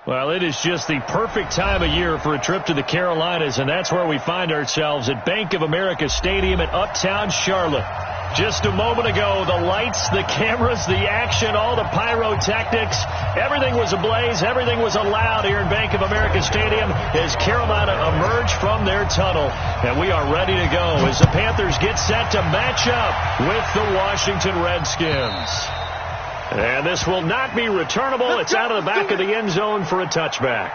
Well, it is just the perfect time of year for a trip to the Carolinas, and that's where we find ourselves at Bank of America Stadium in Uptown Charlotte. Just a moment ago, the lights, the cameras, the action, all the pyrotechnics, everything was ablaze, everything was allowed here in Bank of America Stadium as Carolina emerged from their tunnel. And we are ready to go as the Panthers get set to match up with the Washington Redskins. And this will not be returnable. It's out of the back of the end zone for a touchback.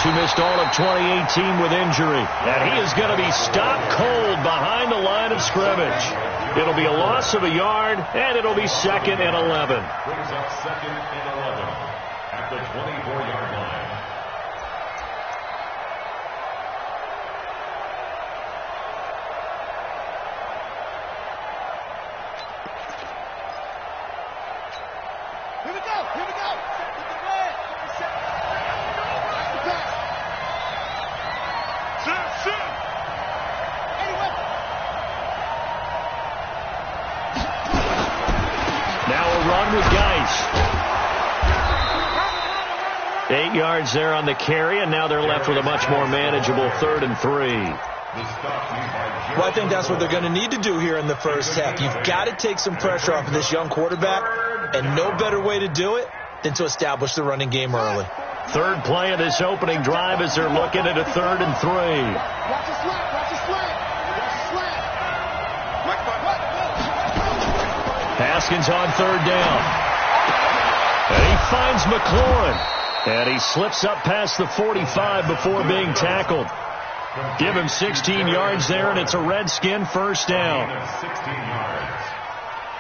Who missed all of 2018 with injury. And he is going to be stopped cold behind the line of scrimmage. It'll be a loss of a yard, and it'll be 2nd and 11. Brings up 2nd and 11 at the 24-yard line. Here we go. Here we go. With Geis. 8 yards there on the carry, and now they're left with a much more manageable 3rd and 3. Well, I think that's what they're going to need to do here in the first half. You've got to take some pressure off of this young quarterback, and no better way to do it than to establish the running game early. Third play of this opening drive as they're looking at a 3rd and 3. Watch the slant. Watch the slant. Watch the slant. Haskins on 3rd down. And he finds McLaurin. And he slips up past the 45 before being tackled. Give him 16 yards there, and it's a Redskin first down. 16 yards.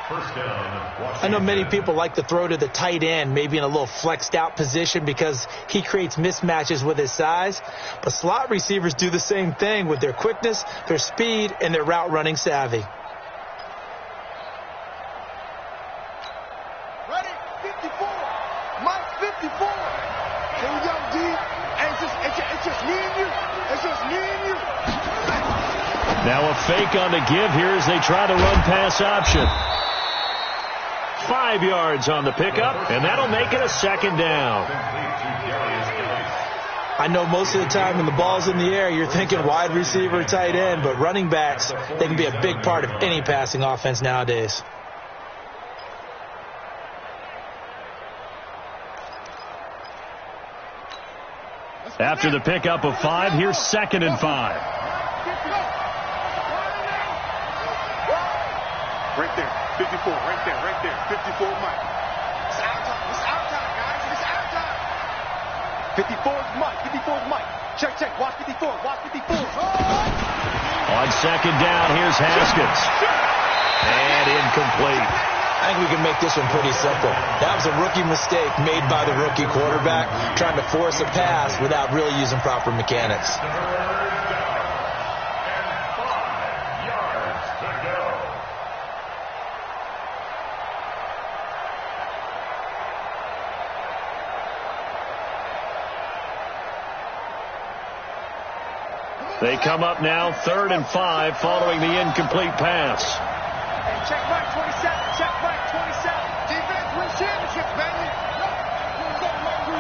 First down. I know many people like to throw to the tight end, maybe in a little flexed out position because he creates mismatches with his size. But slot receivers do the same thing with their quickness, their speed, and their route running savvy. Ready? 54. Mike 54. Here we go, D. It's just me and you. It's just me and you. Now a fake on the give here as they try to run pass option. 5 yards on the pickup, and that'll make it a 2nd down. I know most of the time when the ball's in the air, you're thinking wide receiver, tight end, but running backs, they can be a big part of any passing offense nowadays. After the pickup of 5, here's 2nd and 5. Right there, 54, right there, 54 Mike. It's our time, guys, it's our time. 54 is Mike, 54 is Mike. Check, watch 54, watch 54. On 2nd down, here's Haskins. And incomplete. I think we can make this one pretty simple. That was a rookie mistake made by the rookie quarterback, trying to force a pass without really using proper mechanics. They come up now 3rd and 5 following the incomplete pass. Hey, check Mike 27, check Mike 27. Defense wins championships, baby.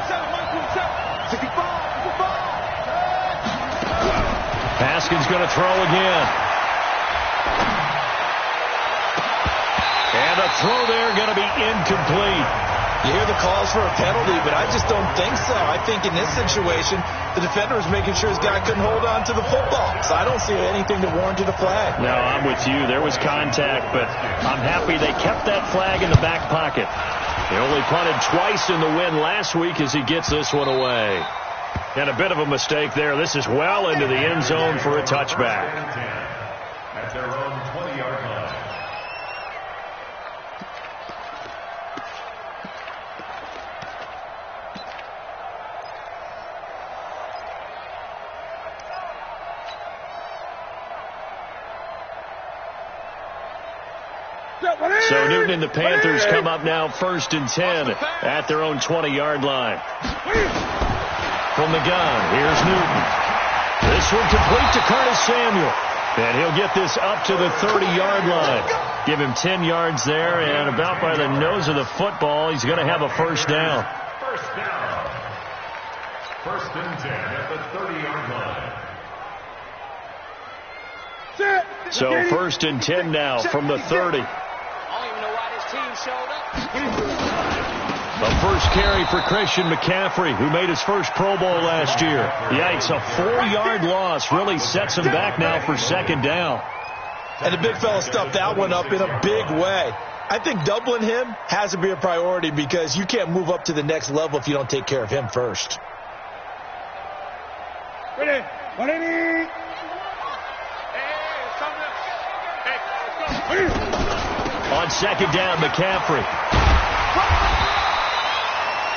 Mike 55, 55. Haskins going to throw again. And a throw there going to be incomplete. You hear the calls for a penalty, but I just don't think so. I think in this situation, the defender was making sure his guy couldn't hold on to the football. So I don't see anything that warranted a flag. No, I'm with you. There was contact, but I'm happy they kept that flag in the back pocket. They only punted twice in the win last week as he gets this one away. And a bit of a mistake there. This is well into the end zone for a touchback. At their own 20-yard line. So Newton and the Panthers come up now 1st and 10 at their own 20-yard line. From the gun, here's Newton. This one complete to Curtis Samuel. And he'll get this up to the 30-yard line. Give him 10 yards there, and about by the nose of the football, he's going to have a first down. First down. 1st and 10 at the 30-yard line. So 1st and 10 now from the 30. I don't even know why this team showed up. The first carry for Christian McCaffrey, who made his first Pro Bowl last year. Yikes, a 4-yard loss really sets him back now for 2nd down. And the big fella stuffed that one up in a big way. I think doubling him has to be a priority because you can't move up to the next level if you don't take care of him first. Ready. On 2nd down, McCaffrey.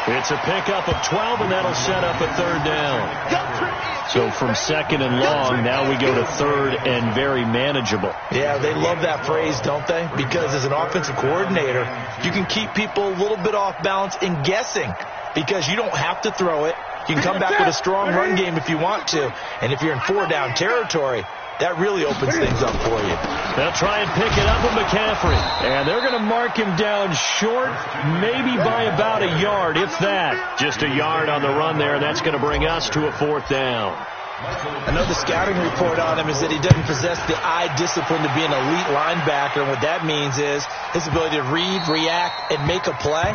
It's a pickup of 12, and that'll set up a 3rd down. So from 2nd and long, now we go to 3rd and very manageable. Yeah, they love that phrase, don't they? Because as an offensive coordinator, you can keep people a little bit off balance in guessing because you don't have to throw it. You can come back with a strong run game if you want to. And if you're in 4-down territory, that really opens things up for you. They'll try and pick it up with McCaffrey. And they're going to mark him down short, maybe by about a yard, if that. Just a yard on the run there, and that's going to bring us to a 4th down. I know the scouting report on him is that he doesn't possess the eye discipline to be an elite linebacker. And what that means is his ability to read, react, and make a play.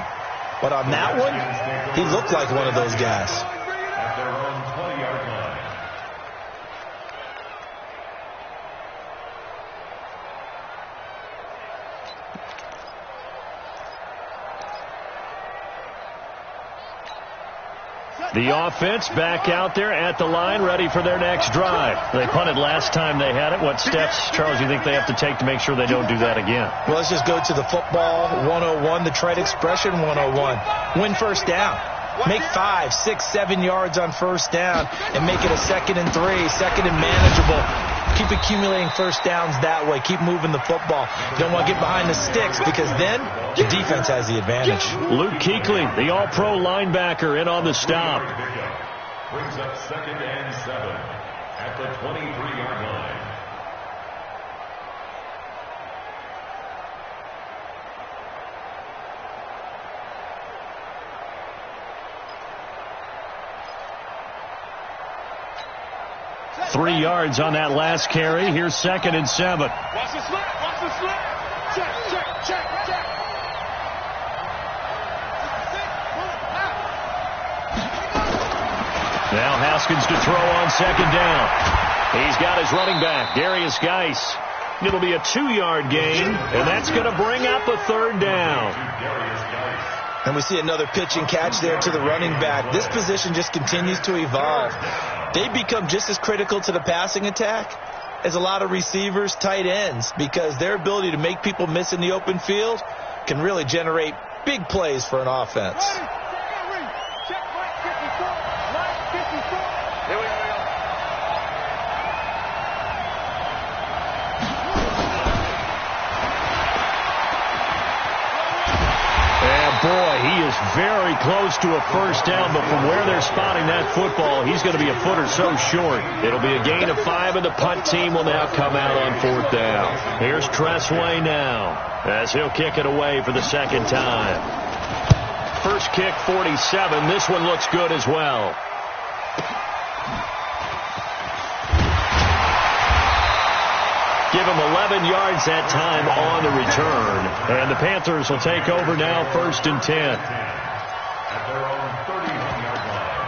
But on that one, he looked like one of those guys. At their own 20-yard line. The offense back out there at the line, ready for their next drive. They punted last time they had it. What steps, Charles, do you think they have to take to make sure they don't do that again? Well, let's just go to the football 101, the trade expression 101. Win 1st down. Make 5, 6, 7 yards on 1st down and make it a 2nd and 3, 2nd and manageable. Keep accumulating 1st downs that way. Keep moving the football. You don't want to get behind the sticks because then the defense has the advantage. Luke Kuechly, the all-pro linebacker, in on the stop. Brings up 2nd and 7 at the 23-yard line. Three yards on that last carry. Here's 2nd and 7. Watch the slip. Watch the slip. Check. Now Haskins to throw on 2nd down. He's got his running back, Darius Geis. It'll be a 2-yard gain, and that's going to bring up a 3rd down. And we see another pitch and catch there to the running back. This position just continues to evolve. They become just as critical to the passing attack as a lot of receivers, tight ends, because their ability to make people miss in the open field can really generate big plays for an offense. Boy, he is very close to a 1st down, but from where they're spotting that football, he's going to be a foot or so short. It'll be a gain of 5, and the punt team will now come out on 4th down. Here's Tressway now, as he'll kick it away for the 2nd time. First kick, 47. This one looks good as well. Give him 11 yards that time on the return. And the Panthers will take over now, 1st and 10. At their own 31-yard line.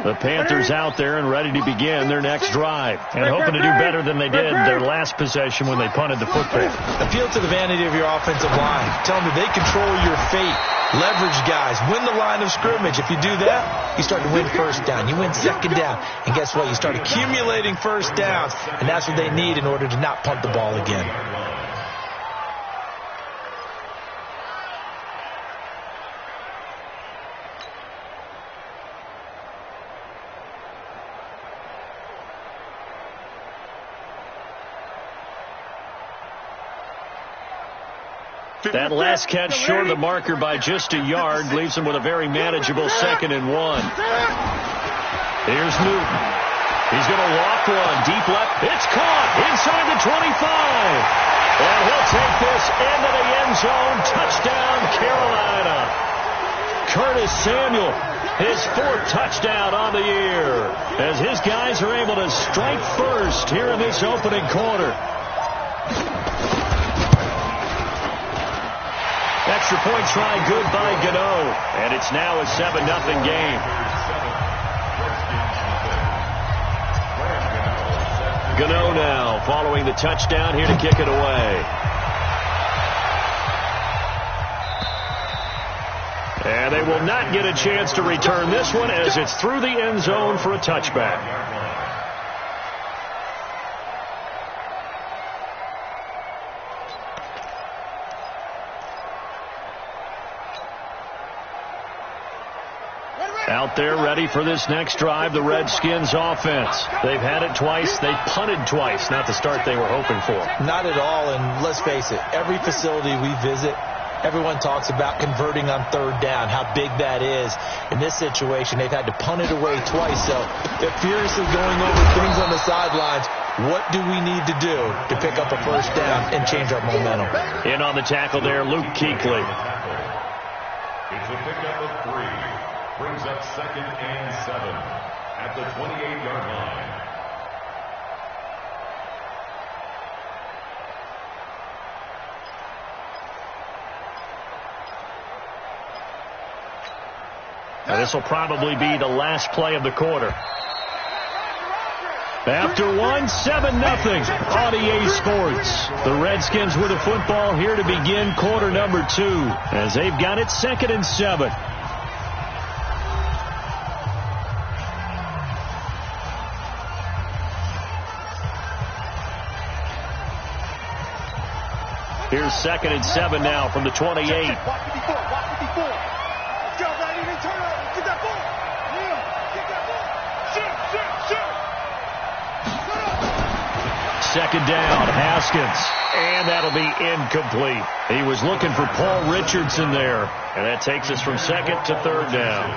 The Panthers out there and ready to begin their next drive and hoping to do better than they did their last possession when they punted the football. Appeal to the vanity of your offensive line. Tell them that they control your fate. Leverage guys. Win the line of scrimmage. If you do that, you start to win 1st down. You win 2nd down. And guess what? You start accumulating 1st downs. And that's what they need in order to not punt the ball again. That last catch short of the marker by just a yard leaves him with a very manageable 2nd and 1. Here's Newton. He's going to walk one. Deep left. It's caught inside the 25. And he'll take this into the end zone. Touchdown, Carolina. Curtis Samuel, his 4th touchdown on the year, as his guys are able to strike first here in this opening quarter. Extra point try good by Gano, and it's now a 7-0 game. Gano now following the touchdown here to kick it away. And they will not get a chance to return this one as it's through the end zone for a touchback. Out there ready for this next drive, the Redskins offense. They've had it twice. They've punted twice. Not the start they were hoping for. Not at all, and let's face it, every facility we visit, everyone talks about converting on 3rd down, how big that is. In this situation, they've had to punt it away twice, so they're furiously going over things on the sidelines. What do we need to do to pick up a 1st down and change our momentum? In on the tackle there, Luke Kuechly. It's a pickup of 3. Brings up 2nd and 7 at the 28-yard line. And this will probably be the last play of the quarter. After 1, 7-0 on EA Sports. The Redskins with the football here to begin quarter number 2 as they've got it 2nd and 7. Here's 2nd and 7 now from the 28. Watch 54. Watch 54. Let's go, Randy. They turn over. Get that ball. Yeah. Get that ball. Shoot. 2nd down, Haskins. And that'll be incomplete. He was looking for Paul Richardson there. And that takes us from 2nd to 3rd down.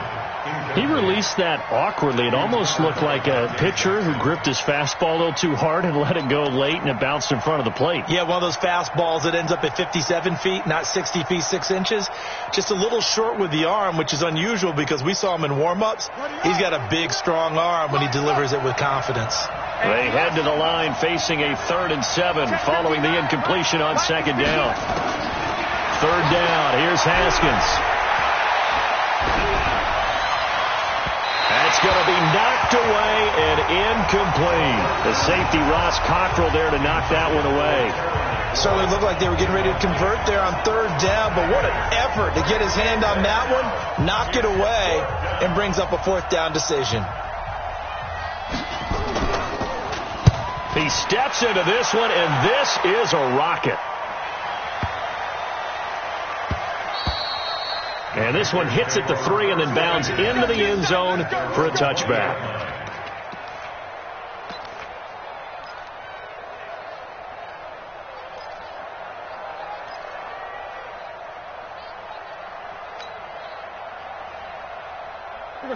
He released that awkwardly. It almost looked like a pitcher who gripped his fastball a little too hard and let it go late, and it bounced in front of the plate. Yeah, one of those fastballs that ends up at 57 feet, not 60 feet, 6 inches. Just a little short with the arm, which is unusual because we saw him in warm-ups. He's got a big, strong arm when he delivers it with confidence. They head to the line facing a 3rd and 7 following the incompletion on 2nd down. 3rd down. Here's Haskins. That's going to be knocked away and incomplete. The safety, Ross Cockrell, there to knock that one away. Certainly looked like they were getting ready to convert there on 3rd down, but what an effort to get his hand on that one, knock it away, and brings up a 4th down decision. He steps into this one, and this is a rocket. And this one hits at the 3 and then bounds into the end zone for a touchback.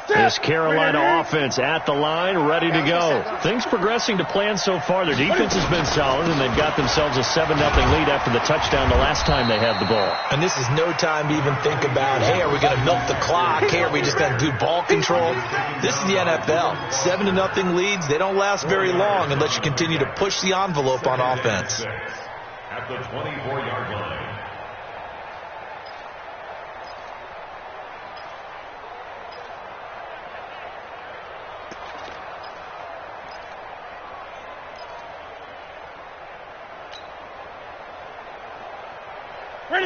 This Carolina offense at the line, ready to go. Things progressing to plan so far. Their defense has been solid, and they've got themselves a 7-0 lead after the touchdown the last time they had the ball. And this is no time to even think about, hey, are we going to milk the clock? Hey, are we just going to do ball control? This is the NFL. 7-0 leads, they don't last very long unless you continue to push the envelope on offense. At the 24-yard line.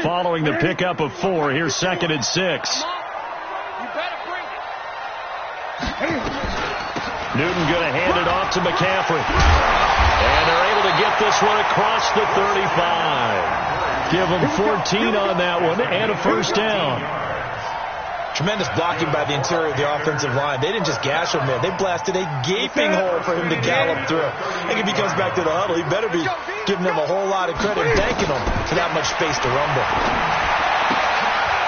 Following the pickup of 4, here's 2nd and 6. You better bring it. Newton going to hand it off to McCaffrey. And they're able to get this one across the 35. Give them 14 on that one and a 1st down. Tremendous blocking by the interior of the offensive line. They didn't just gash him there. They blasted a gaping hole for him to gallop through. I think if he comes back to the huddle, he better be giving them a whole lot of credit, banking them for that much space to rumble.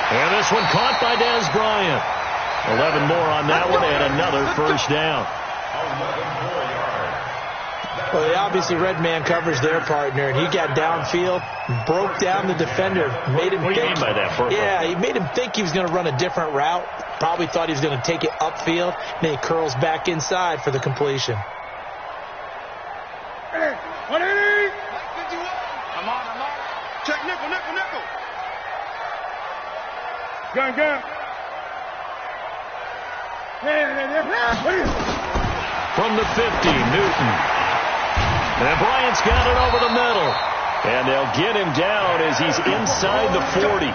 And this one caught by Dez Bryant. 11 more on that one and another first down. Well, they obviously read man coverage their partner, and he got downfield, broke down the defender, made him think. What do you mean by that, Purple? Yeah, he made him think he was going to run a different route. Probably thought he was going to take it upfield, and then he curls back inside for the completion. Hey, what it is? I'm on. Check nickel. Gun. From the 50, Newton. And Bryant's got it over the middle. And they'll get him down as he's inside the 40.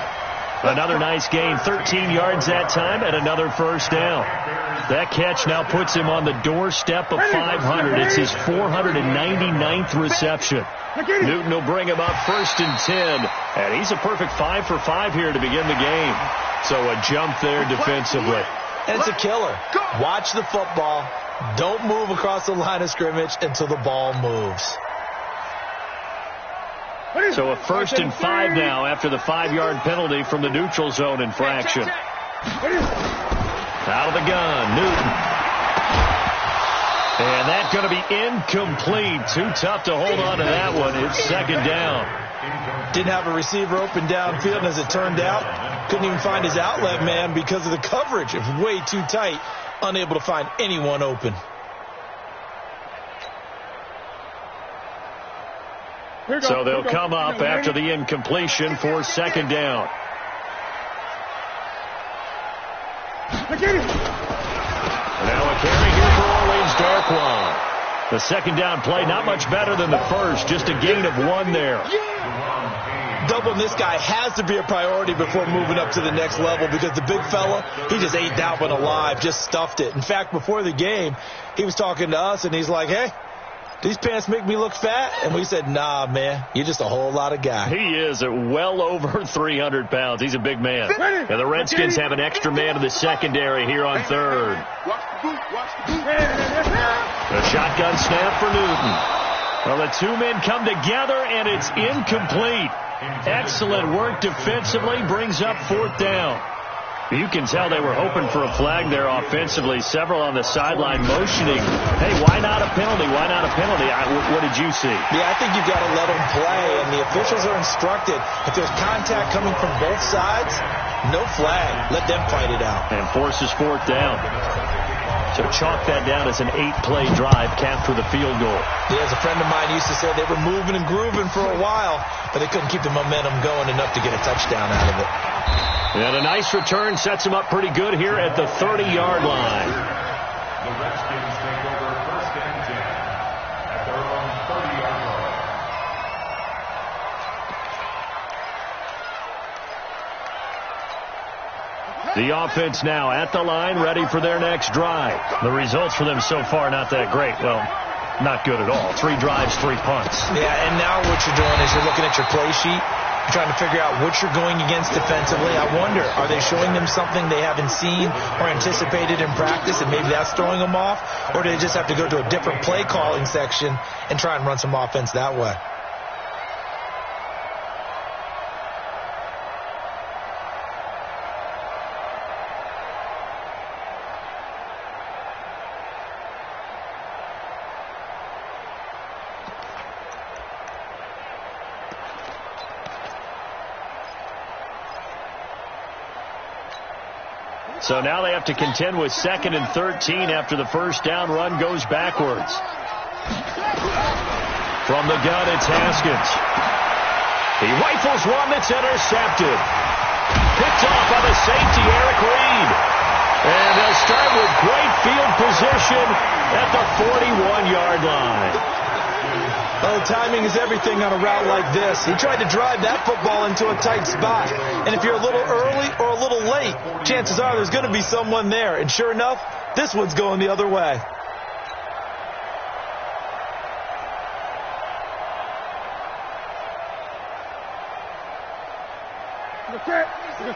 Another nice gain, 13 yards that time, and another first down. That catch now puts him on the doorstep of 500. It's his 499th reception. Newton will bring him up 1st and 10. And he's a perfect 5 for 5 here to begin the game. So a jump there defensively. And it's a killer. Watch the football. Don't move across the line of scrimmage until the ball moves. So a 1st and 5 now after the 5-yard penalty from the neutral zone infraction. Out of the gun, Newton. And that's going to be incomplete. Too tough to hold on to that one. It's 2nd down. Didn't have a receiver open downfield, and as it turned out, couldn't even find his outlet man because of the coverage. It was way too tight, unable to find anyone open. So they'll come up after the incompletion for 2nd down. Now a carry here for Orleans Darkwan. The 2nd down play, not much better than the first, just a gain of 1 there. Doubling this guy has to be a priority before moving up to the next level because the big fella, he just ate that one alive, just stuffed it. In fact, before the game, he was talking to us, and he's like, hey, these pants make me look fat? And we said, nah, man, you're just a whole lot of guy. He is at well over 300 pounds. He's a big man. And the Redskins have an extra man in the secondary here on 3rd. A shotgun snap for Newton. Well, the 2 men come together, and it's incomplete. Excellent work defensively, brings up 4th down. You can tell they were hoping for a flag there offensively. Several on the sideline motioning, hey, why not a penalty? Why not a penalty? What did you see? Yeah, I think you've got to let them play, and the officials are instructed. If there's contact coming from both sides, no flag. Let them fight it out. And forces 4th down. So chalk that down as an 8-play drive, capped with a field goal. Yeah, as a friend of mine used to say, they were moving and grooving for a while, but they couldn't keep the momentum going enough to get a touchdown out of it. And a nice return sets them up pretty good here at the 30-yard line. The Redskins take over 1st and 10 at their own 30-yard line. The offense now at the line, ready for their next drive. The results for them so far, not that great. Well, not good at all. 3 drives, 3 punts. Yeah, and now what you're doing is you're looking at your play sheet. You're trying to figure out what you're going against defensively. I wonder, are they showing them something they haven't seen or anticipated in practice, and maybe that's throwing them off? Or do they just have to go to a different play calling section and try and run some offense that way? So now they have to contend with 2nd and 13 after the first down run goes backwards. From the gun, it's Haskins. He rifles one that's intercepted. Picked off by the safety, Eric Reed. And they'll start with great field position at the 41-yard line. Well, timing is everything on a route like this. He tried to drive that football into a tight spot. And if you're a little early or a little late, chances are there's going to be someone there. And sure enough, this one's going the other way.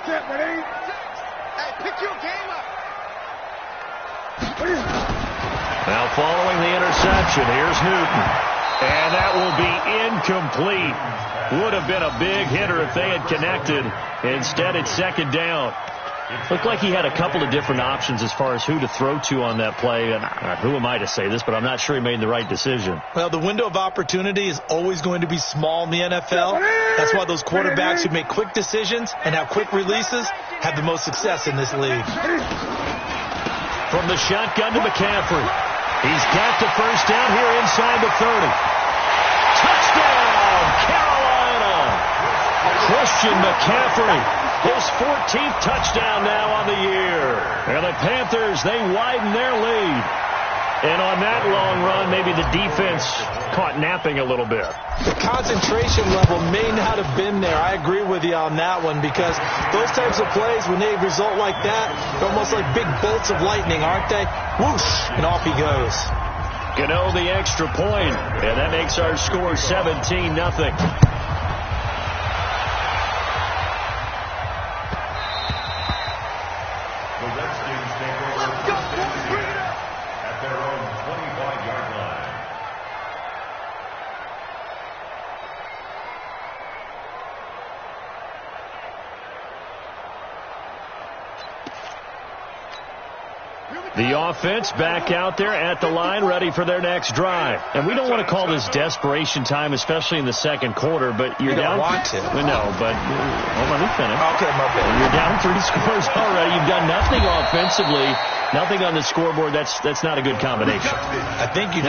Ready? Hey, pick your game up. Now following the interception, here's Newton. And that will be incomplete. Would have been a big hitter if they had connected. Instead, it's second down. Looked like he had a couple of different options as far as who to throw to on that play. And who am I to say this, but I'm not sure he made the right decision. Well, the window of opportunity is always going to be small in the NFL. That's why those quarterbacks who make quick decisions and have quick releases have the most success in this league. From the shotgun to McCaffrey. He's got the first down here inside the 30. Touchdown, Carolina! Christian McCaffrey, his 14th touchdown now on the year. And the Panthers, they widen their lead. And on that long run, maybe the defense caught napping a little bit. The concentration level may not have been there. I agree with you on that one, because those types of plays, when they result like that, they're almost like big bolts of lightning, aren't they? Whoosh, and off he goes. Gano the extra point, and that makes our score 17-0. The offense back out there at the line, ready for their next drive. And we don't want to call this desperation time, especially in the second quarter, but you're down. You don't want to. No, but hold on, let me finish. Okay, my bad. You're down 3 scores already. You've done nothing offensively, nothing on the scoreboard. That's not a good combination. I think you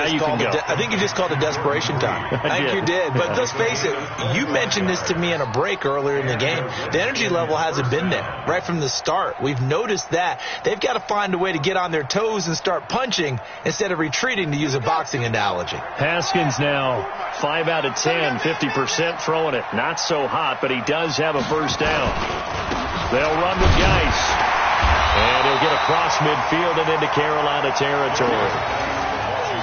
just called it desperation time. I think you did. But let's face it, you mentioned this to me in a break earlier in the game. The energy level hasn't been there right from the start. We've noticed that. They've got to find a way to get on their toes and start punching instead of retreating, to use a boxing analogy. Haskins now 5 out of 10, 50% throwing it. Not so hot, but he does have a first down. They'll run with Geis. And he'll get across midfield and into Carolina territory.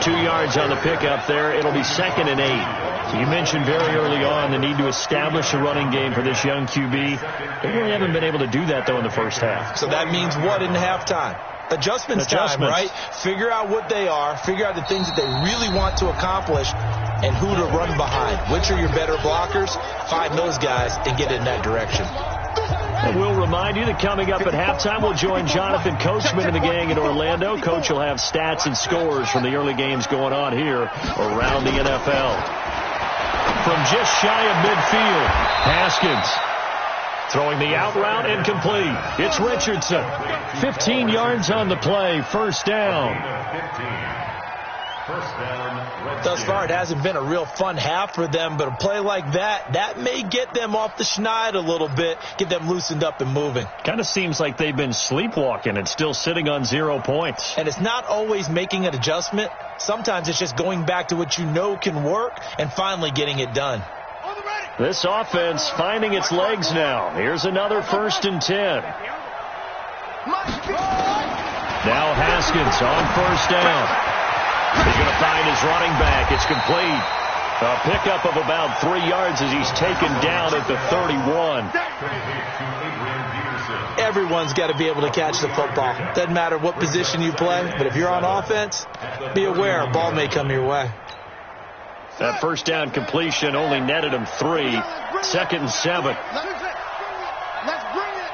2 yards on the pickup there. It'll be 2nd and 8. So you mentioned very early on the need to establish a running game for this young QB. They really haven't been able to do that, though, in the first half. So that means what in halftime? Adjustments time, right? Figure out what they are, figure out the things that they really want to accomplish, and who to run behind. Which are your better blockers? Find those guys and get in that direction. And we'll remind you that coming up at halftime, we'll join Jonathan Coachman and the gang in Orlando. Coach will have stats and scores from the early games going on here around the NFL. From just shy of midfield, Haskins throwing the out route, incomplete. It's Richardson. 15 yards on the play. First down. Thus far, it hasn't been a real fun half for them, but a play like that may get them off the schneid a little bit, get them loosened up and moving. Kind of seems like they've been sleepwalking and still sitting on 0 points. And it's not always making an adjustment. Sometimes it's just going back to what you know can work and finally getting it done. This offense finding its legs now. Here's another 1st and 10. Now Haskins on first down. He's going to find his running back. It's complete. A pickup of about 3 yards as he's taken down at the 31. Everyone's got to be able to catch the football. Doesn't matter what position you play, but if you're on offense, be aware a ball may come your way. That first down completion only netted him 3. 2nd and 7. Let's bring it.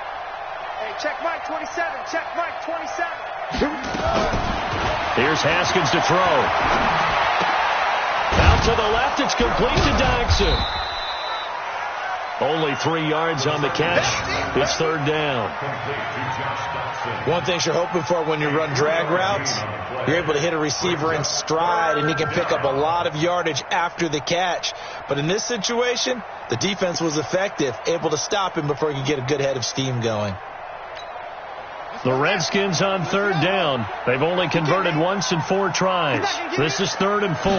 Hey, check Mike 27. Check Mike 27. Here's Haskins to throw. Out to the left. It's complete to Dodson. Only 3 yards on the catch. It's 3rd down. One thing you're hoping for when you run drag routes, you're able to hit a receiver in stride, and he can pick up a lot of yardage after the catch. But in this situation, the defense was effective, able to stop him before he could get a good head of steam going. The Redskins on 3rd down. They've only converted once in 4 tries. This is 3rd and 4.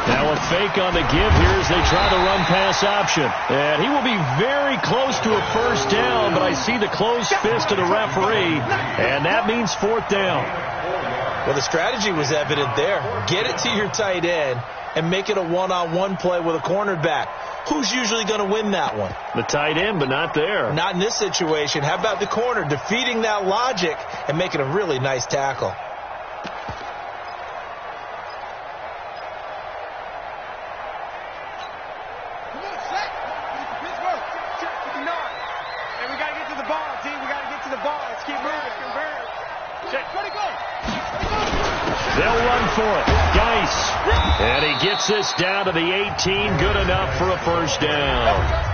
Now a fake on the give here as they try the run-pass option. And he will be very close to a first down, but I see the closed fist of the referee, and that means 4th down. Well, the strategy was evident there. Get it to your tight end and make it a one-on-one play with a cornerback. Who's usually going to win that one? The tight end, but not there. Not in this situation. How about the corner defeating that logic and making a really nice tackle? They'll run for it. Geis. And he gets this down to the 18. Good enough for a first down.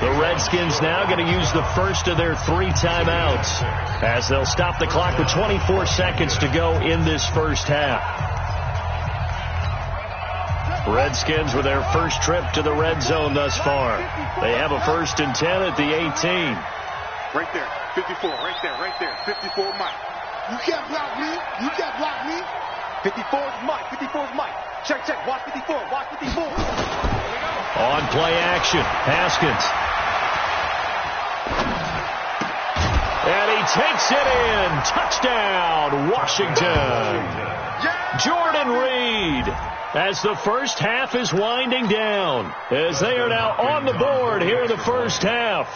The Redskins now going to use the first of their 3 timeouts as they'll stop the clock with 24 seconds to go in this first half. Redskins with their first trip to the red zone thus far. They have a 1st and 10 at the 18. Right there, 54, right there, 54 Mike. You can't block me, you can't block me. 54 is Mike, 54 is Mike. Check, watch 54, watch 54. On play action, Haskins. And he takes it in. Touchdown, Washington. Jordan Reed. As the first half is winding down, as they are now on the board here in the first half.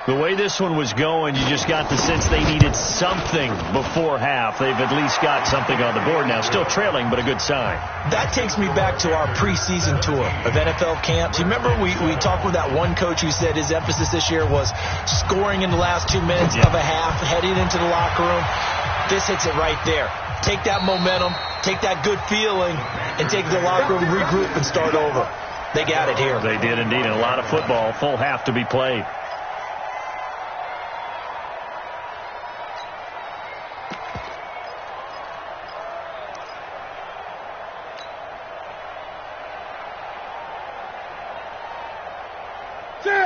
The way this one was going, you just got the sense they needed something before half. They've at least got something on the board now. Still trailing, but a good sign. That takes me back to our preseason tour of NFL camps. You remember we talked with that one coach who said his emphasis this year was scoring in the last 2 minutes of a half, heading into the locker room. This hits it right there. Take that momentum, take that good feeling, and take the locker room, regroup, and start over. They got it here. They did indeed. And a lot of football, full half to be played.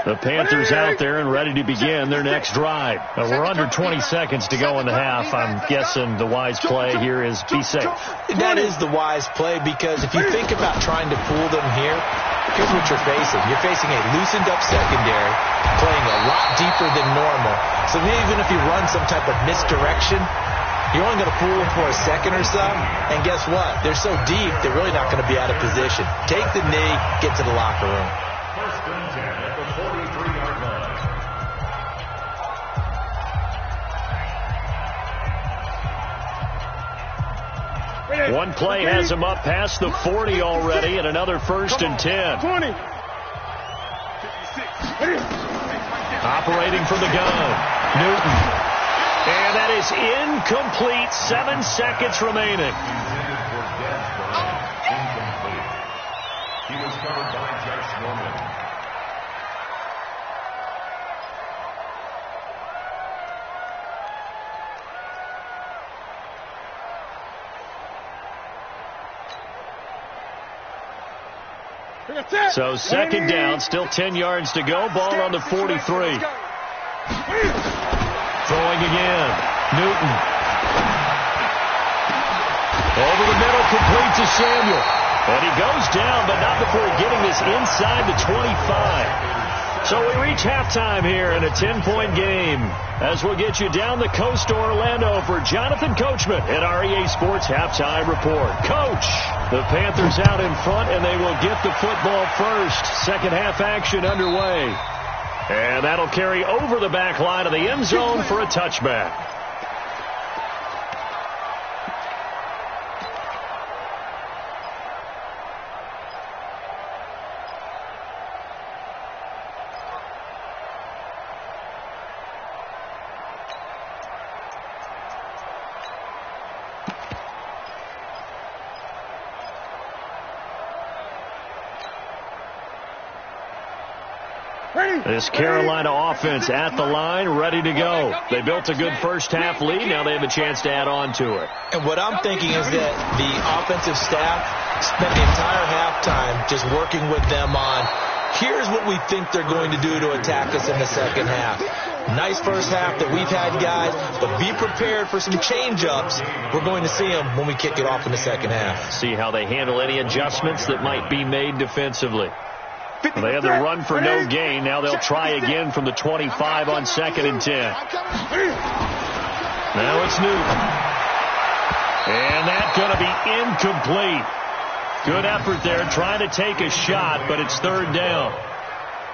The Panthers out there and ready to begin their next drive. We're under 20 seconds to go in the half. I'm guessing the wise play here is be safe. That is the wise play, because if you think about trying to fool them here, here's what you're facing. You're facing a loosened up secondary, playing a lot deeper than normal. So even if you run some type of misdirection, you're only going to fool them for a second or so. And guess what? They're so deep, they're really not going to be out of position. Take the knee, get to the locker room. First and 10 at the 43-yard line. One play has him up past the 40 already, and another 1st and 10. 20. Operating from the gun, Newton. And that is incomplete. 7 seconds remaining. He was covered by Josh Norman. So 2nd down, still 10 yards to go. Ball on the 43. Throwing again. Newton. Over the middle, complete to Samuel. And he goes down, but not before getting this inside the 25. So we reach halftime here in a 10-point game as we'll get you down the coast to Orlando for Jonathan Coachman at our EA Sports Halftime Report. Coach, the Panthers out in front, and they will get the football first. Second half action underway. And that'll carry over the back line of the end zone for a touchback. This Carolina offense at the line, ready to go. They built a good first half lead. Now they have a chance to add on to it. And what I'm thinking is that the offensive staff spent the entire halftime just working with them on, here's what we think they're going to do to attack us in the second half. Nice first half that we've had, guys, but be prepared for some change-ups. We're going to see them when we kick it off in the second half. See how they handle any adjustments that might be made defensively. Well, they had the run for no gain. Now they'll try again from the 25 on 2nd and 10. Now it's Newton. And that's going to be incomplete. Good effort there trying to take a shot, but it's 3rd down.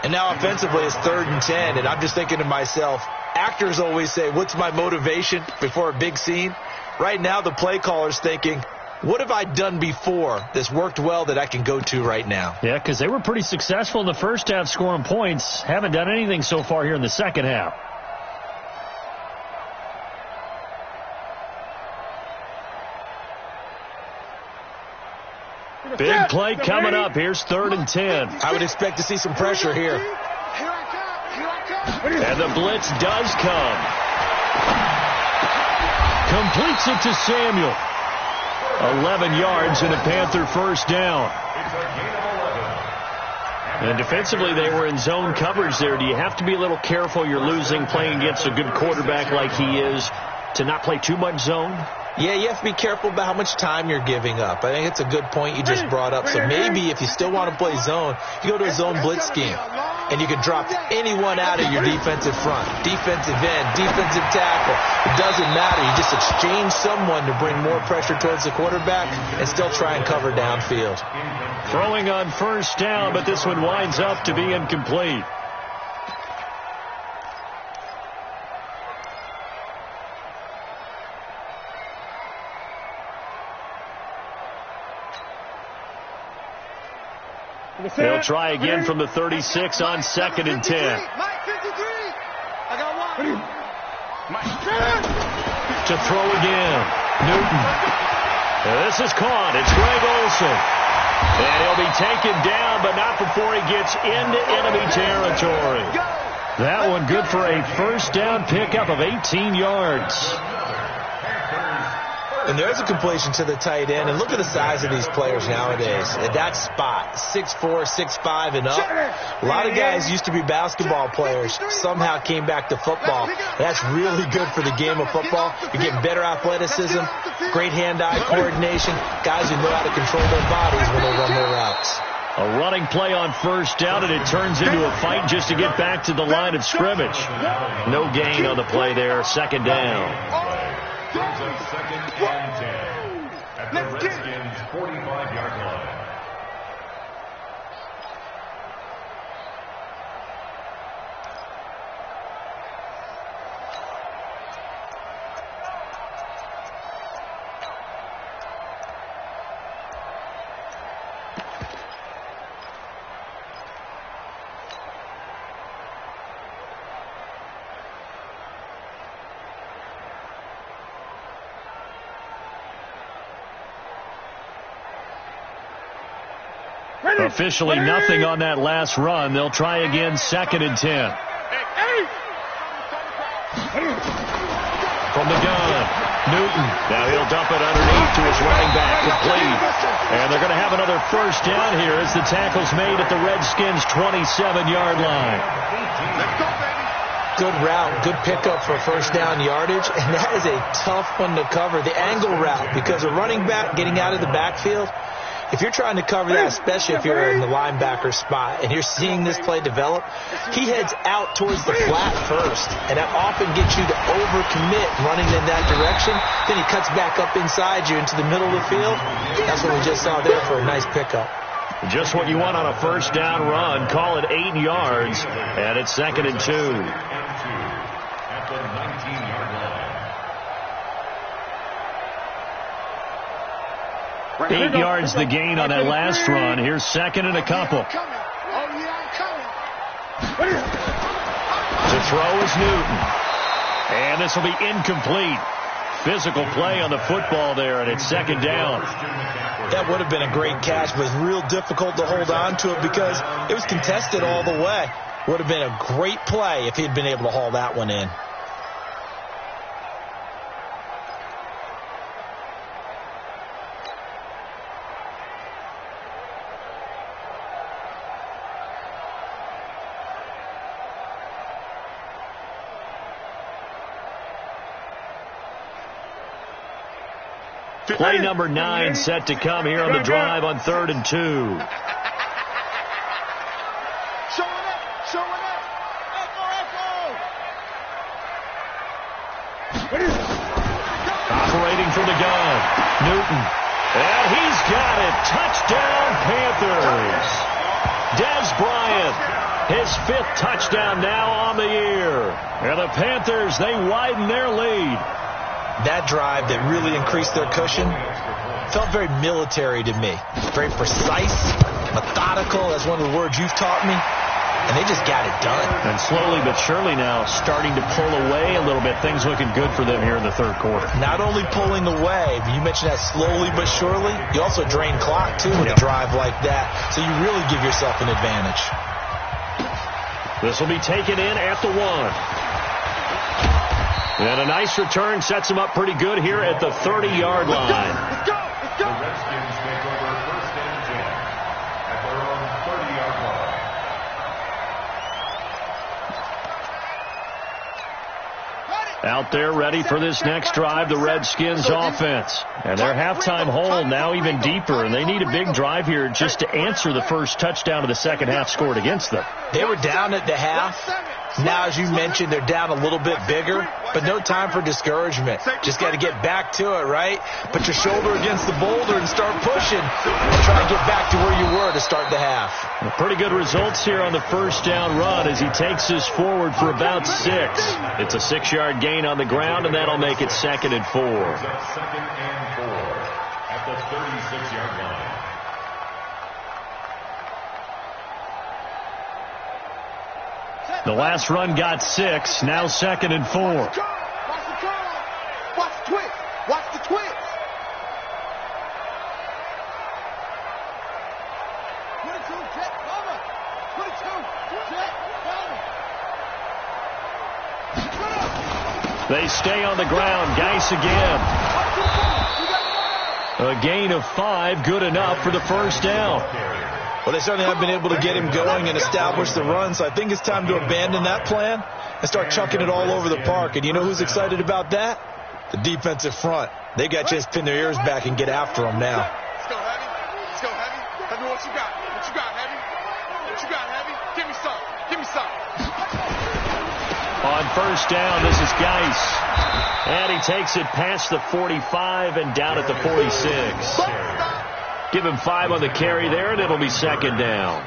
And now offensively it's 3rd and 10, and I'm just thinking to myself, actors always say, what's my motivation before a big scene? Right now the play caller's thinking, what have I done before that's worked well that I can go to right now? Yeah, because they were pretty successful in the first half scoring points. Haven't done anything so far here in the second half. Big play coming up. Here's 3rd and 10. I would expect to see some pressure here. And the blitz does come. Completes it to Samuel. 11 yards and a Panther first down. And defensively, they were in zone coverage there. Do you have to be a little careful? You're losing playing against a good quarterback like he is to not play too much zone? Yeah, you have to be careful about how much time you're giving up. I think it's a good point you just brought up. So maybe if you still want to play zone, you go to a zone blitz scheme. And you can drop anyone out of your defensive front. Defensive end, defensive tackle. It doesn't matter. You just exchange someone to bring more pressure towards the quarterback and still try and cover downfield. Throwing on first down, but this one winds up to be incomplete. They'll try again from the 36 on 2nd and 10. I got one. To throw again. Newton. This is caught. It's Greg Olsen. And he'll be taken down, but not before he gets into enemy territory. That one good for a first down pickup of 18 yards. And there's a completion to the tight end. And look at the size of these players nowadays. At that spot, 6'4", 6'5", and up. A lot of guys used to be basketball players. Somehow came back to football. That's really good for the game of football. You're getting better athleticism, great hand-eye coordination. Guys who know how to control their bodies when they run their routes. A running play on first down, and it turns into a fight just to get back to the line of scrimmage. No gain on the play there. 2nd down. Brings up 2nd and 10 at the Redskins' 45-yard line. Officially nothing on that last run. They'll try again 2nd and 10. From the gun, Newton. Now he'll dump it underneath to his running back, complete. And they're going to have another first down here as the tackle's made at the Redskins' 27-yard line. Good route, good pickup for first down yardage, and that is a tough one to cover. The angle route, because a running back getting out of the backfield, if you're trying to cover that, especially if you're in the linebacker spot and you're seeing this play develop, he heads out towards the flat first, and that often gets you to overcommit running in that direction. Then he cuts back up inside you into the middle of the field. That's what we just saw there for a nice pickup. Just what you want on a first down run. Call it 8 yards, and it's 2nd and 2. At the 19-yard line. 8 yards the gain on that last run. Here's 2nd and a couple. To throw is Newton. And this will be incomplete. Physical play on the football there, and it's 2nd down. That would have been a great catch, but it was real difficult to hold on to it because it was contested all the way. Would have been a great play if he'd been able to haul that one in. Play number 9 set to come here on the drive on 3rd and 2. Showing up. Echo. Operating from the gun, Newton. And he's got it. Touchdown, Panthers. Dez Bryant, his 5th touchdown now on the year. And the Panthers, they widen their lead. That drive that really increased their cushion felt very military to me. Very precise, methodical, that's one of the words you've taught me. and they just got it done. And slowly but surely now starting to pull away a little bit. Things looking good for them here in the third quarter. Not only pulling away, but you mentioned that slowly but surely, you also drain clock, too, with a drive like that. So you really give yourself an advantage. This will be taken in at the 1. And a nice return sets him up pretty good here at the 30-yard line. Let's go. Let's go. The Redskins take over first and 10 at their own 30-yard line. Out there ready for this next drive, the Redskins offense. And their halftime hole now even deeper, and they need a big drive here just to answer the first touchdown of the second half scored against them. They were down at the half. Now, as you mentioned, they're down a little bit bigger, but no time for discouragement. Just got to get back to it, right? Put your shoulder against the boulder and start pushing and try and get back to where you were to start the half. Well, pretty good results here on the first down run as he takes us forward for about 6. It's a 6-yard gain on the ground, and that'll make it 2nd and 4. Second and 4 at the 36-yard line. The last run got 6. Now 2nd and 4. Watch the curl. Watch the twist. Watch the twist. 22, jet, cover. 22, jet, cover. They stay on the ground. Geis again. A gain of 5, good enough for the first down. Well, they certainly have been able to get him going and establish the run, so I think it's time to abandon that plan and start chucking it all over the park. And you know who's excited about that? The defensive front. They got to just pin their ears back and get after him now. Let's go, Heavy. Let's go, Heavy. Tell me what you got. What you got, Heavy? What you got, Heavy? Give me some. Give me some. On first down, this is Geis. And he takes it past the 45 and down at the 46. Give him 5 on the carry there, and it'll be 2nd down.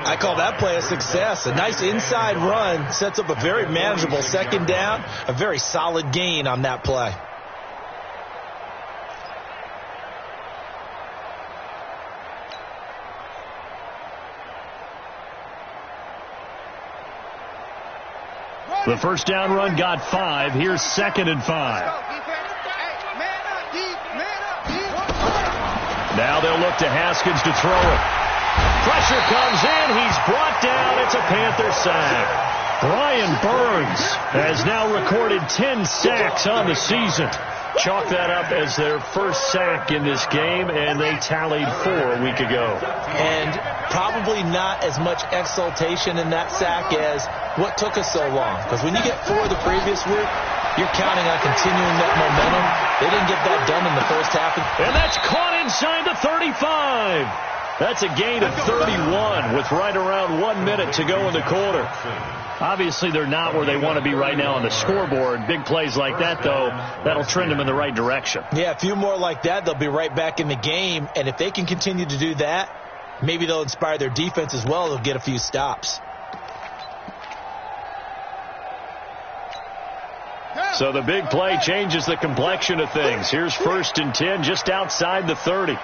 I call that play a success. A nice inside run sets up a very manageable 2nd down, a very solid gain on that play. The first down run got 5. Here's 2nd and 5. Now they'll look to Haskins to throw it. Pressure comes in. He's brought down. It's a Panther sack. Brian Burns has now recorded 10 sacks on the season. Chalk that up as their first sack in this game, and they tallied 4 a week ago. And probably not as much exultation in that sack as what took us so long. Because when you get 4 the previous week, you're counting on continuing that momentum. They didn't get that done in the first half. And that's caught inside the 35. That's a gain of 31 with right around 1 minute to go in the quarter. Obviously, they're not where they want to be right now on the scoreboard. Big plays like that, though, that'll trend them in the right direction. Yeah, a few more like that, they'll be right back in the game. And if they can continue to do that, maybe they'll inspire their defense as well. They'll get a few stops. So the big play changes the complexion of things. Here's 1st and 10 just outside the 30.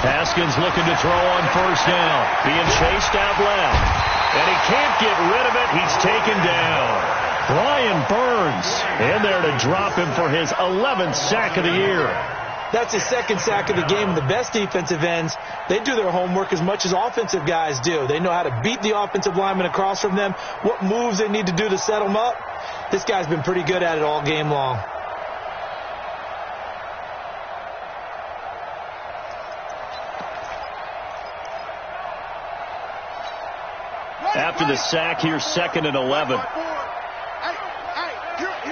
Haskins looking to throw on first down. Being chased out left. And he can't get rid of it. He's taken down. Brian Burns in there to drop him for his 11th sack of the year. That's his 2nd sack of the game. And the best defensive ends, they do their homework as much as offensive guys do. They know how to beat the offensive lineman across from them, what moves they need to do to set them up. This guy's been pretty good at it all game long. After the sack, here's 2nd and 11. Here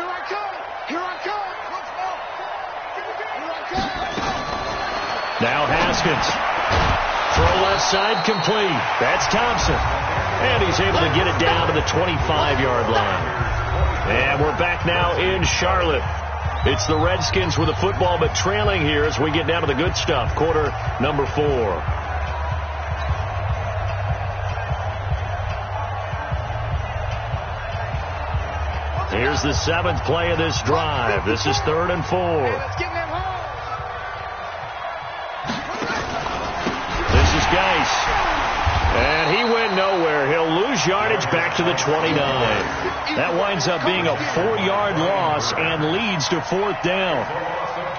I come. Here I come. Now Haskins. Throw left side complete. That's Thompson. And he's able to get it down to the 25-yard line. And we're back now in Charlotte. It's the Redskins with the football, but trailing here as we get down to the good stuff. Quarter number 4. Here's the 7th play of this drive. This is 3rd and 4. This is Geis. And he went nowhere. He'll lose yardage back to the 29. That winds up being a 4-yard loss and leads to 4th down.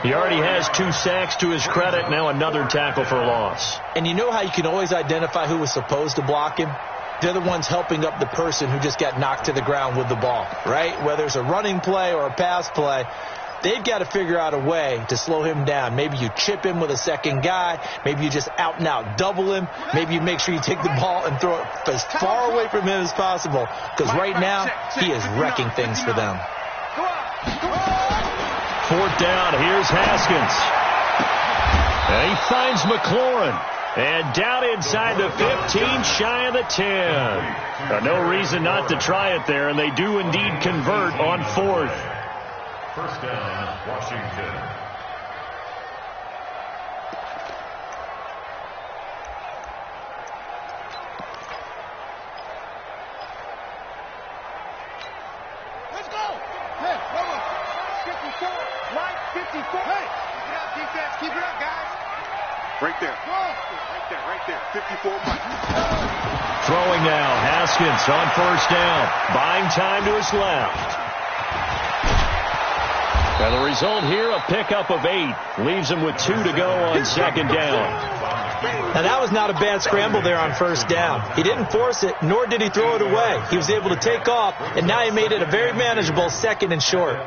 He already has 2 sacks to his credit. Now another tackle for loss. And you know how you can always identify who was supposed to block him? They're the ones helping up the person who just got knocked to the ground with the ball, right? Whether it's a running play or a pass play, they've got to figure out a way to slow him down. Maybe you chip him with a second guy. Maybe you just out and out double him. Maybe you make sure you take the ball and throw it as far away from him as possible. Because right now, he is wrecking things for them. 4th down. Here's Haskins. And he finds McLaurin. And down inside the 15, shy of the 10. No reason not to try it there, and they do indeed convert on 4th. First down, Washington. Let's go. Hey, brother. 54. Right, 54. Hey, keep it up, defense. Keep it up, guys. Right there. Right there. 54 Mike. Throwing now. Haskins on 1st down. Buying time to his left. And the result here, a pickup of 8. Leaves him with 2 to go on 2nd down. Now, that was not a bad scramble there on 1st down. He didn't force it, nor did he throw it away. He was able to take off, and now he made it a very manageable 2nd and short.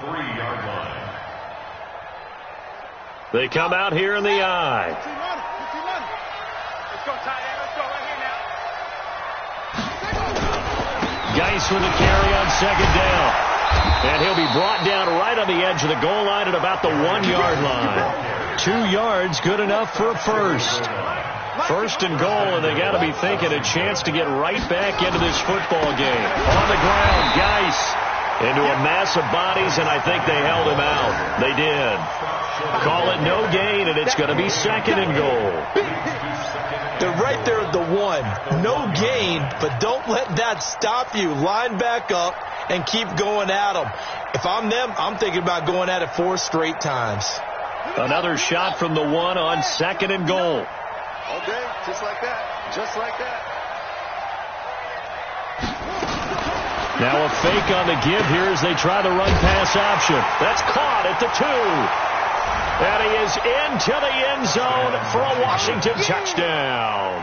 They come out here in the I. Let's go, tight end. Let's go right here now. Geis with a carry on 2nd down. And he'll be brought down right on the edge of the goal line at about the 1-yard line. 2 yards, good enough for a first. 1st and goal, and they got to be thinking a chance to get right back into this football game. On the ground, Geis into a mass of bodies, and I think they held him out. They did. Call it no gain, and it's going to be 2nd and goal. They're right there at the 1. No gain, but don't let that stop you. Line back up and keep going at them. If I'm them, I'm thinking about going at it 4 straight times. Another shot from the 1 on 2nd and goal. All day, just like that. Just like that. Now a fake on the give here as they try the run-pass option. That's caught at the 2. And he is into the end zone for a Washington touchdown.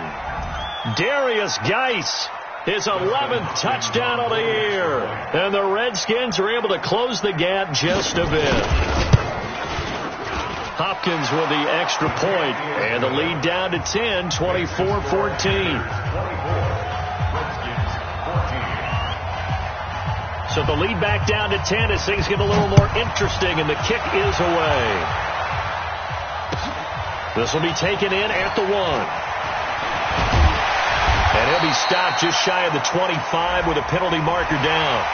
Darius Geis, his 11th touchdown of the year. And the Redskins are able to close the gap just a bit. Hopkins with the extra point, and the lead down to 10, 24-14. So the lead back down to 10 as things get a little more interesting, and the kick is away. This will be taken in at the 1. And he'll be stopped just shy of the 25 with a penalty marker down.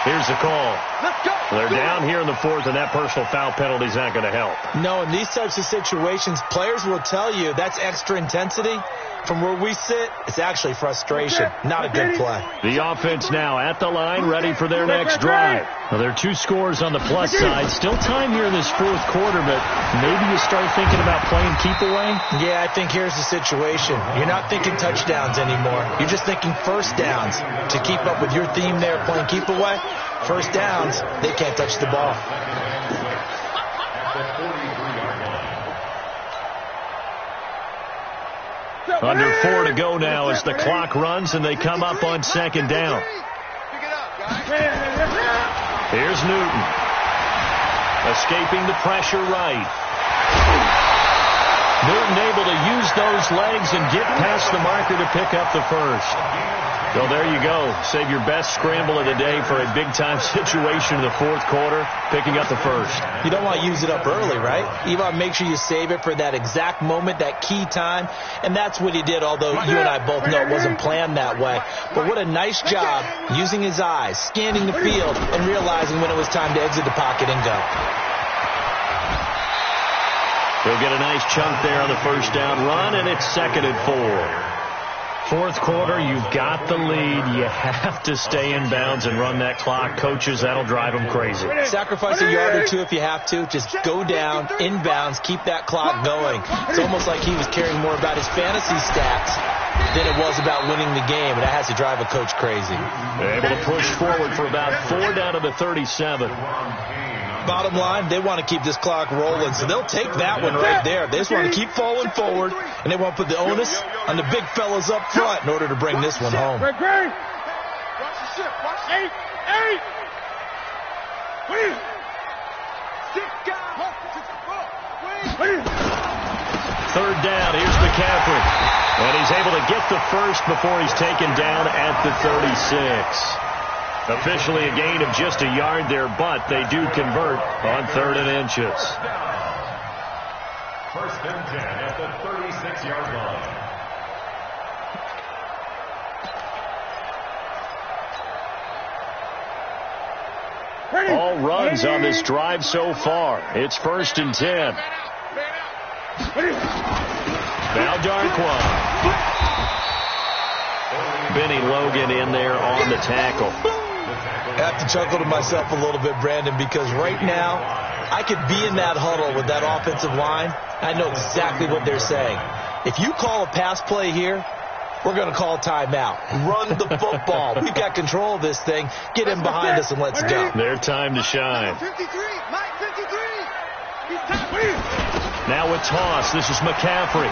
Here's the call. Let's go. They're down here in the 4th, and that personal foul penalty is not going to help. No, in these types of situations, players will tell you that's extra intensity. From where we sit, it's actually frustration, not a good play. The offense now at the line, ready for their next drive. Well, there are 2 scores on the plus side. Still time here in this 4th quarter, but maybe you start thinking about playing keep away? Yeah, I think here's the situation. You're not thinking touchdowns anymore. You're just thinking 1st downs. To keep up with your theme there, playing keep away, 1st downs, they can't touch the ball. Under 4 to go now as the clock runs and they come up on 2nd down. Here's Newton. Escaping the pressure right. Newton able to use those legs and get past the marker to pick up the first. So there you go. Save your best scramble of the day for a big-time situation in the 4th quarter, picking up the first. You don't want to use it up early, right? You want to make sure you save it for that exact moment, that key time, and that's what he did, although you and I both know it wasn't planned that way. But what a nice job using his eyes, scanning the field, and realizing when it was time to exit the pocket and go. He'll get a nice chunk there on the 1st down run, and it's 2nd and 4. 4th quarter, you've got the lead. You have to stay in bounds and run that clock. Coaches, that'll drive them crazy. Sacrifice a yard or 2 if you have to. Just go down, in bounds, keep that clock going. It's almost like he was caring more about his fantasy stats than it was about winning the game, and that has to drive a coach crazy. They're able to push forward for about 4 down to the 37. Bottom line, they want to keep this clock rolling, so they'll take that one right there. They just want to keep falling forward, and they want to put the onus on the big fellas up front in order to bring this one home. Watch the ship. Watch the 8. Wait. 6 guys. Third down, here's McCaffrey. And he's able to get the first before he's taken down at the 36. Officially a gain of just a yard there, but they do convert on 3rd and inches. First and 10 at the 36-yard line. All runs on this drive so far. It's 1st and 10. Now Darquan. Benny Logan in there on the tackle. I have to chuckle to myself a little bit, Brandon, because right now I could be in that huddle with that offensive line. I know exactly what they're saying. If you call a pass play here, we're going to call timeout. Run the football. We've got control of this thing. Get him behind us and let's go. Their time to shine. 53. Mike, 53. Now with toss, this is McCaffrey.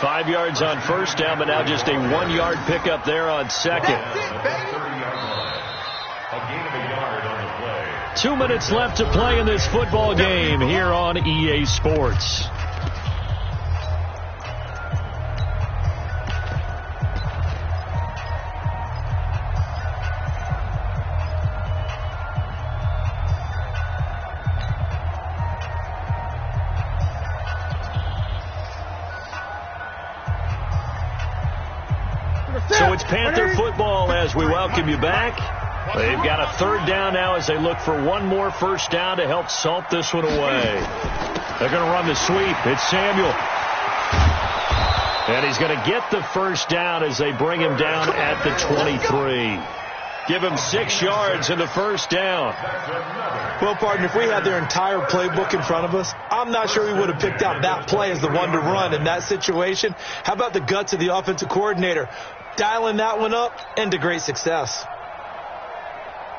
5 yards on first down, but now just a 1-yard pickup there on second. A gain of a yard on the play. 2 minutes left to play in this football game here on EA Sports. So it's Panther football as we welcome you back. They've got a 3rd down now as they look for one more first down to help salt this one away. They're going to run the sweep. It's Samuel. And he's going to get the first down as they bring him down at the 23. Give him 6 yards in the first down. Well, partner, if we had their entire playbook in front of us, I'm not sure we would have picked out that play as the one to run in that situation. How about the guts of the offensive coordinator? Dialing that one up into great success.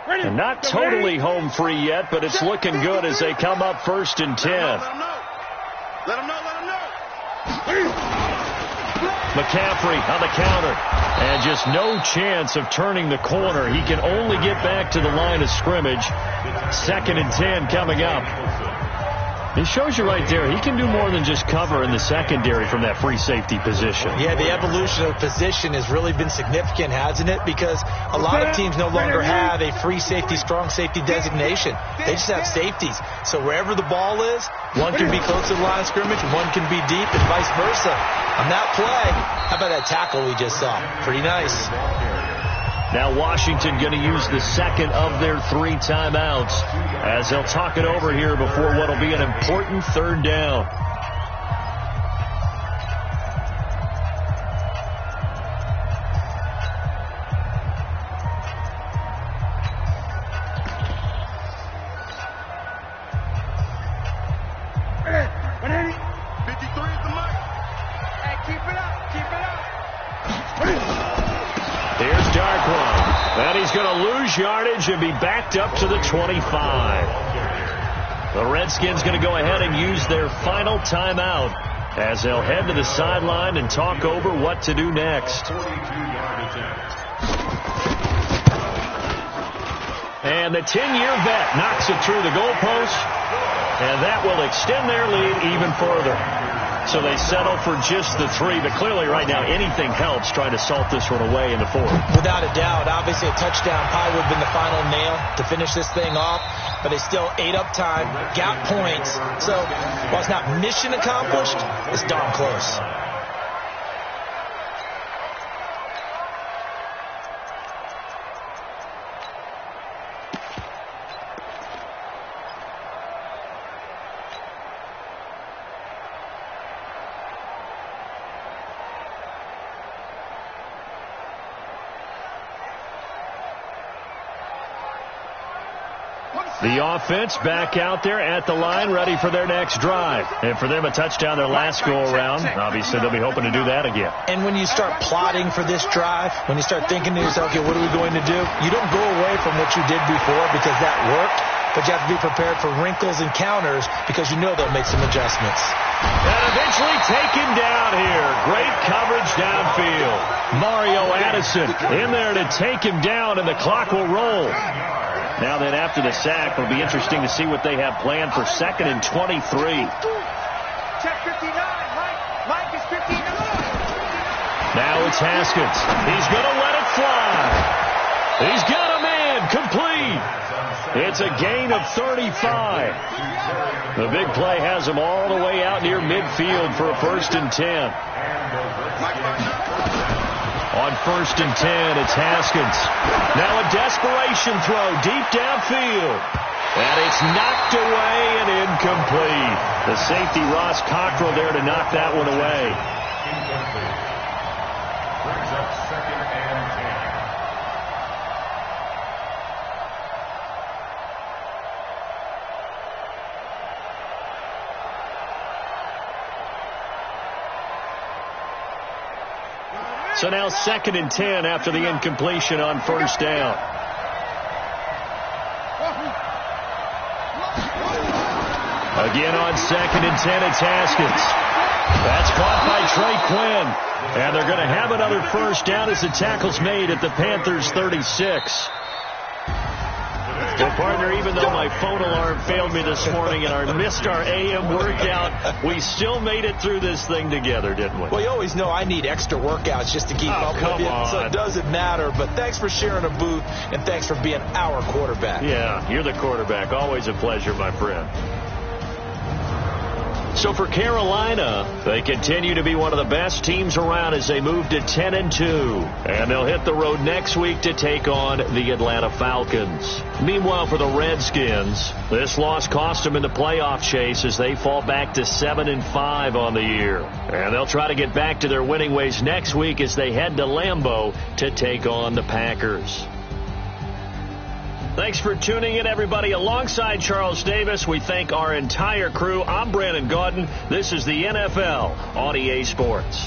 And not totally home free yet, but it's looking good as they come up 1st and 10. Let him know. McCaffrey on the counter. And just no chance of turning the corner. He can only get back to the line of scrimmage. 2nd and 10 coming up. He shows you right there, he can do more than just cover in the secondary from that free safety position. Yeah, the evolution of position has really been significant, hasn't it? Because a lot of teams no longer have a free safety, strong safety designation. They just have safeties. So wherever the ball is, one can be close to the line of scrimmage, one can be deep, and vice versa. On that play, how about that tackle we just saw? Pretty nice. Now Washington going to use the second of their 3 timeouts as they'll talk it over here before what will be an important 3rd down. Yardage and be backed up to the 25. The Redskins going to go ahead and use their final timeout as they'll head to the sideline and talk over what to do next. And the 10-year vet knocks it through the goalpost, and that will extend their lead even further. So they settle for just the 3, but clearly right now anything helps trying to salt this one away in the 4th. Without a doubt, obviously a touchdown probably would have been the final nail to finish this thing off, but they still ate up time, got points. So while it's not mission accomplished, it's darn close. The offense back out there at the line, ready for their next drive. And for them, a touchdown their last go-around. Obviously, they'll be hoping to do that again. And when you start plotting for this drive, when you start thinking to yourself, okay, what are we going to do? You don't go away from what you did before because that worked, but you have to be prepared for wrinkles and counters because you know they'll make some adjustments. And eventually taken down here. Great coverage downfield. Mario Addison in there to take him down, and the clock will roll. Now then, after the sack, it'll be interesting to see what they have planned for 2nd and 23. Check 59. Mike is 59. Now it's Haskins. He's going to let it fly. He's got a man complete. It's a gain of 35. The big play has him all the way out near midfield for a 1st and 10. On 1st and 10, it's Haskins. Now a desperation throw deep downfield. And it's knocked away and incomplete. The safety, Ross Cockrell, there to knock that one away. Brings up 2nd and 10. So now 2nd and 10 after the incompletion on 1st down. Again on 2nd and 10, it's Haskins. That's caught by Trey Quinn. And they're going to have another 1st down as the tackle's made at the Panthers' 36. Well, partner, even though my phone alarm failed me this morning and I missed our AM workout, we still made it through this thing together, didn't we? Well, you always know I need extra workouts just to keep up with you, so it doesn't matter. But thanks for sharing a booth, and thanks for being our quarterback. Yeah, you're the quarterback. Always a pleasure, my friend. So for Carolina, they continue to be one of the best teams around as they move to 10-2. And they'll hit the road next week to take on the Atlanta Falcons. Meanwhile, for the Redskins, this loss cost them in the playoff chase as they fall back to 7-5 on the year. And they'll try to get back to their winning ways next week as they head to Lambeau to take on the Packers. Thanks for tuning in, everybody. Alongside Charles Davis, we thank our entire crew. I'm Brandon Gaudin. This is the NFL on EA Sports.